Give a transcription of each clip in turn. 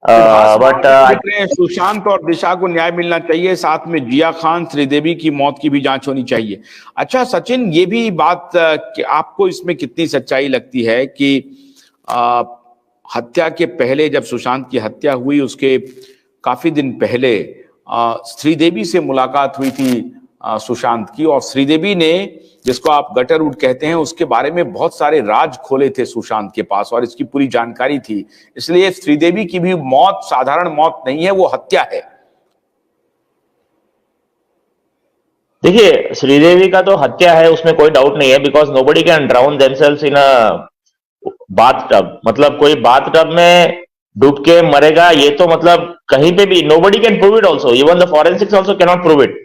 But लिख रहे हैं सुशांत और दिशा को न्याय मिलना चाहिए, साथ में जिया खान श्रीदेवी की मौत की भी जांच होनी चाहिए। अच्छा सचिन, ये भी बात कि आपको इसमें कितनी सच्चाई लगती है कि हत्या के पहले, जब सुशांत की हत्या हुई उसके काफी दिन पहले श्रीदेवी से मुलाकात हुई थी सुशांत की, और श्रीदेवी ने, जिसको आप गटर रूट कहते हैं, उसके बारे में बहुत सारे राज खोले थे सुशांत के पास और इसकी पूरी जानकारी थी। इसलिए श्रीदेवी की भी मौत साधारण मौत नहीं है, वो हत्या है। देखिए, श्रीदेवी का तो हत्या है, उसमें कोई डाउट नहीं है, because nobody can drown themselves in a bathtub. मतलब कोई बाथटब में डूब के मरेगा, ये तो मतलब कहीं पे भी nobody can prove it also, even the forensics also can not prove it.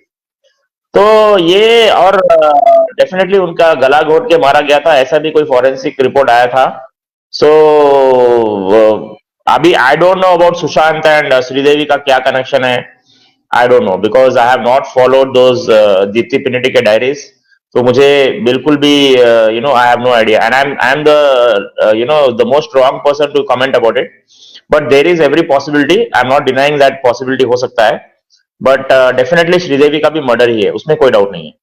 तो ये, और डेफिनेटली उनका गला घोट के मारा गया था, ऐसा भी कोई फॉरेंसिक रिपोर्ट आया था। सो अभी I don't know about Sushant and Sridevi का क्या कनेक्शन है, I don't know, because I have not followed those Deepti Pinniti के डायरीज। तो मुझे बिल्कुल भी I have no idea, and I am the the most wrong person to comment about it. But there is every possibility, I am not denying that possibility हो सकता है, but definitely Sridevi का भी मर्डर ही है, उसमें कोई डाउट नहीं है।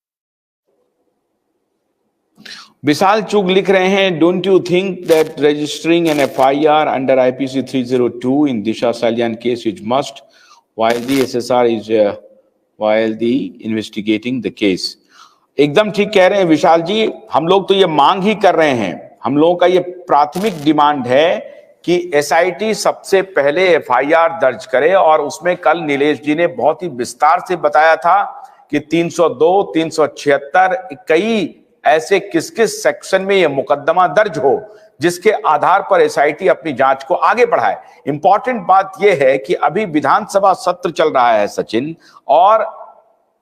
विशाल चुग लिख रहे हैं, don't you think that registering an FIR under IPC 302 in Disha Salian case is must while the SSR is while the investigating the case। एकदम ठीक कह रहे हैं विशाल जी, हम लोग तो ये मांग ही कर रहे हैं, हम लोगों का ये प्राथमिक डिमांड है कि एसआईटी सबसे पहले एफआईआर दर्ज करे। और उसमें कल नीलेश जी ने बहुत ही विस्तार से बताया था कि 302, 376 कई ऐसे किस किस सेक्शन में ये मुकदमा दर्ज हो जिसके आधार पर एसआईटी अपनी जांच को आगे बढ़ाए। इंपॉर्टेंट बात यह है कि अभी विधानसभा सत्र चल रहा है सचिन, और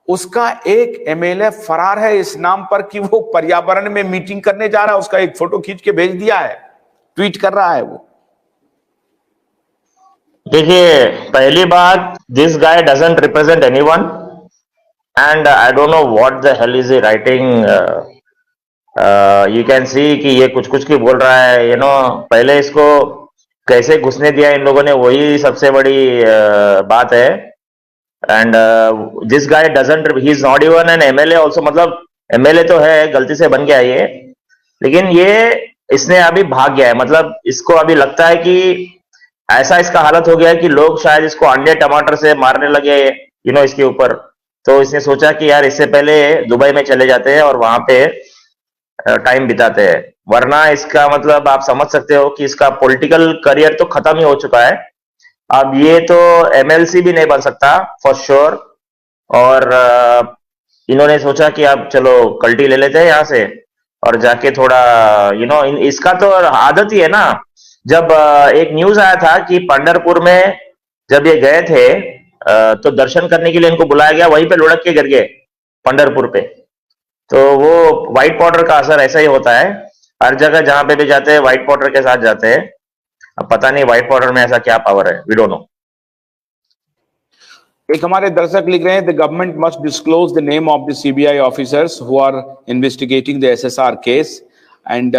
उसका एक एमएलए फरार है इस नाम पर कि वो पर्यावरण में मीटिंग करने जा रहा है। उसका एक फोटो खींच के भेज दिया है, ट्वीट कर रहा है वो। देखिए, पहली बात, this guy doesn't represent anyone and I don't know what the hell is he writing. You can see कि ये कुछ कुछ की बोल रहा है, पहले इसको कैसे घुसने दिया इन लोगों ने, वही सबसे बड़ी बात है। And this guy doesn't, he is not even an MLA also. मतलब एमएलए तो है, गलती से बन गया ये, लेकिन इसने अभी भाग गया है। मतलब इसको अभी लगता है कि ऐसा इसका हालत हो गया है कि लोग शायद इसको अंडे टमाटर से मारने लगे इसके ऊपर। तो इसने सोचा कि यार इससे पहले दुबई में चले जाते हैं और वहां पे टाइम बिताते हैं, वरना इसका मतलब आप समझ सकते हो कि इसका पॉलिटिकल करियर तो खत्म ही हो चुका है। अब ये तो एमएलसी भी नहीं बन सकता फॉर श्योर। और इन्होंने सोचा कि अब चलो कल्टी ले लेते हैं यहाँ से और जाके थोड़ा इसका तो आदत ही है ना। जब एक न्यूज आया था कि पंढरपुर में जब ये गए थे तो दर्शन करने के लिए इनको बुलाया गया, वहीं पे लुढ़क के गिर गए पंढरपुर पे। तो वो व्हाइट पाउडर का असर ऐसा ही होता है, हर जगह जहां पे भी जाते हैं व्हाइट पाउडर के साथ जाते हैं। अब पता नहीं व्हाइट पाउडर में ऐसा क्या पावर है, वी डोंट नो। एक हमारे दर्शक लिख रहे हैं, the government must disclose the name of the CBI officers who are investigating the SSR case. And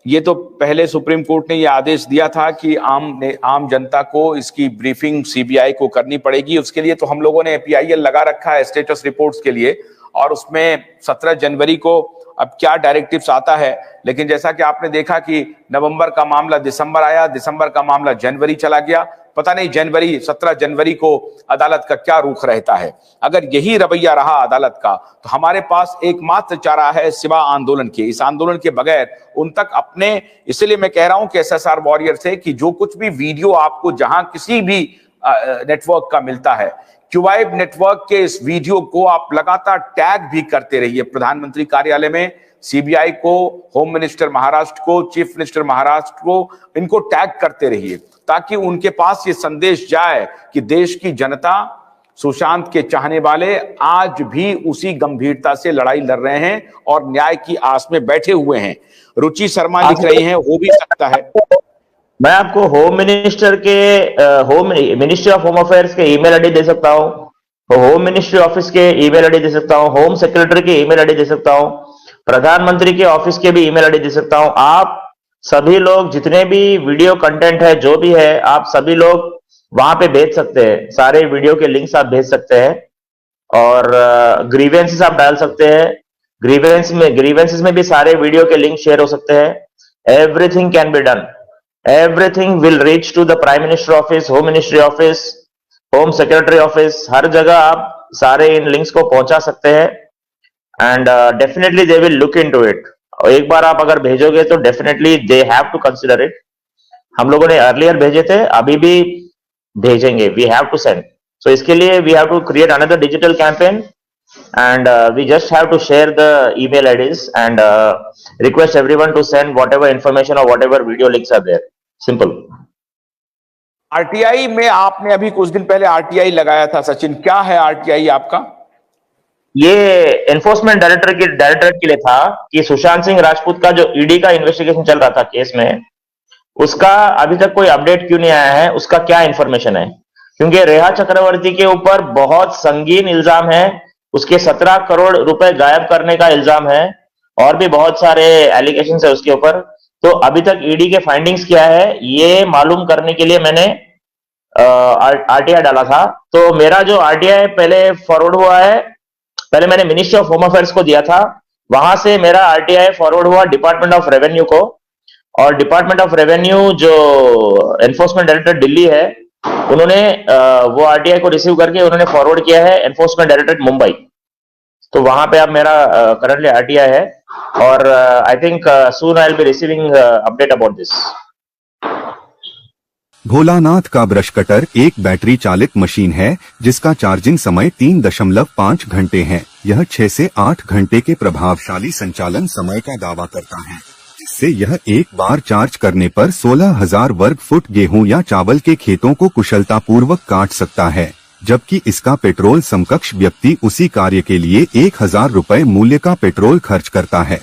ये तो पहले सुप्रीम कोर्ट ने ये आदेश दिया था कि आम जनता को इसकी ब्रीफिंग सीबीआई को करनी पड़ेगी। उसके लिए तो हम लोगों ने पीआईएल लगा रखा है स्टेटस रिपोर्ट्स के लिए, और उसमें 17 जनवरी को अब क्या डायरेक्टिव्स आता है। लेकिन जैसा कि आपने देखा कि नवंबर का मामला दिसंबर आया, दिसंबर का मामला जनवरी चला गया, पता नहीं 17 जनवरी को अदालत का क्या रुख रहता है। अगर यही रवैया रहा अदालत का तो हमारे पास एकमात्र चारा है सिवा आंदोलन के। इस आंदोलन के बगैर उन तक अपने, इसलिए मैं कह रहा हूं कि एसएसआर वॉरियर से कि जो कुछ भी वीडियो आपको जहां किसी भी नेटवर्क का मिलता है, क्यूवाइब नेटवर्क के इस वीडियो को आप लगातार टैग भी करते रहिए प्रधानमंत्री कार्यालय में, सीबीआई को, होम मिनिस्टर महाराष्ट्र को, चीफ मिनिस्टर महाराष्ट्र को, इनको टैग करते रहिए ताकि उनके पास ये संदेश जाए कि देश की जनता, सुशांत के चाहने वाले आज भी उसी गंभीरता से लड़ाई लड़ रहे हैं और न्याय की आस में बैठे हुए हैं। रुचि शर्मा लिख रही हैं, हो भी सकता है। मैं आपको होम मिनिस्टर के मिनिस्ट्री ऑफ होम अफेयर्स के ईमेल आईडी दे सकता हूँ, होम मिनिस्ट्री ऑफिस के ईमेल आईडी दे सकता हूँ, होम सेक्रेटरी के ईमेल आईडी दे सकता हूँ, प्रधानमंत्री के ऑफिस के भी ईमेल आईडी दे सकता हूँ। आप सभी लोग जितने भी वीडियो कंटेंट है जो भी है आप सभी लोग वहां पे भेज सकते हैं, सारे वीडियो के लिंक्स आप भेज सकते हैं और ग्रीवेंसेस आप डाल सकते हैं। ग्रीवेंसेस में भी सारे वीडियो के लिंक शेयर हो सकते हैं। Everything can be done, everything will reach to the prime minister office, home ministry office, home secretary office, हर जगह आप सारे इन लिंक्स को पहुंचा सकते हैं and definitely they will look into it. और एक बार आप अगर भेजोगे तो definitely they have to consider it. हम लोगों ने अर्लियर भेजे थे, अभी भी भेजेंगे, we have to send. So इसके लिए we have to create another digital campaign and we just have to share the email IDs and request everyone to send whatever information or whatever video links are there. Simple. RTI में आपने अभी कुछ दिन पहले RTI लगाया था सचिन, क्या है आरटीआई आपका? ये एनफोर्समेंट डायरेक्टरेट के लिए था कि सुशांत सिंह राजपूत का जो ईडी का इन्वेस्टिगेशन चल रहा था केस में, उसका अभी तक कोई अपडेट क्यों नहीं आया है, उसका क्या इंफॉर्मेशन है। क्योंकि रेहा चक्रवर्ती के ऊपर बहुत संगीन इल्जाम है, उसके 17 करोड़ रुपए गायब करने का इल्जाम है और भी बहुत सारे एलिगेशंस है उसके ऊपर। तो अभी तक ईडी के फाइंडिंग्स क्या है ये मालूम करने के लिए मैंने आरटीआई डाला था। तो मेरा जो आरटीआई पहले फॉरवर्ड हुआ है, पहले मैंने मिनिस्ट्री ऑफ होम अफेयर्स को दिया था, वहां से मेरा आरटीआई फॉरवर्ड हुआ डिपार्टमेंट ऑफ रेवेन्यू को, और डिपार्टमेंट ऑफ रेवेन्यू जो एनफोर्समेंट डायरेक्टर दिल्ली है, उन्होंने वो आरटीआई को रिसीव करके उन्होंने फॉरवर्ड किया है एनफोर्समेंट डायरेक्टरेट मुंबई। तो वहां पे अब मेरा करंटली आरटीआई है और I think soon I will be receiving update about this. Bholanath का ब्रश कटर एक बैटरी चालित मशीन है जिसका चार्जिंग समय 3.5 घंटे है। यह 6 से 8 घंटे के प्रभावशाली संचालन समय का दावा करता है, जिससे यह एक बार चार्ज करने पर 16,000 वर्ग फुट गेहूं या चावल के खेतों को कुशलतापूर्वक काट सकता है, जबकि इसका पेट्रोल समकक्ष व्यक्ति उसी कार्य के लिए 1,000 रुपए मूल्य का पेट्रोल खर्च करता है।